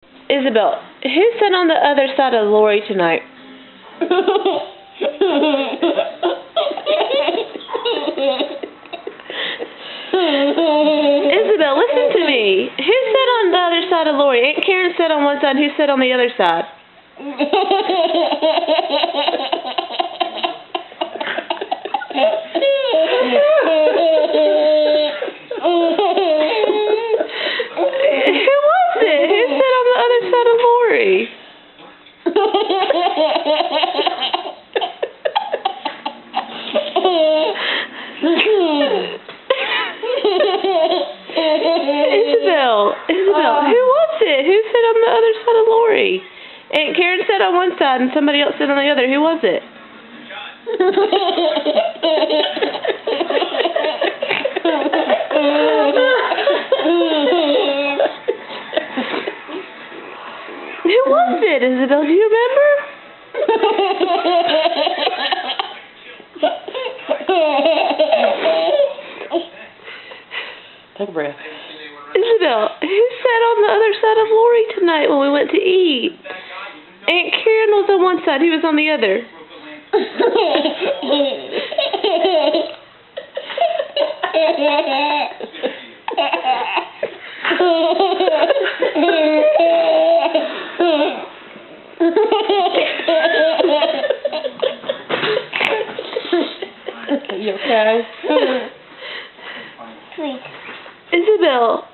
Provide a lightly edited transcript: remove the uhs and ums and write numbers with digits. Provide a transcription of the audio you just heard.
Isabel, who sat on the other side of Lori tonight? Isabel, listen to me. Who sat on the other side of Lori? Aunt Karen sat on one side. Who sat on the other side? Who was it? Who sat on the other side of Lori? Isabel, who was it? Who sat on the other side of Lori? Aunt Karen sat on one side and somebody else sat on the other. Who was it? Who was it, Isabel? Do you remember? Take a breath. Isabel, who sat on the other side of Lori tonight when we went to eat? Aunt Karen was on one side. Who was on the other? You okay? Sweet. Isabel,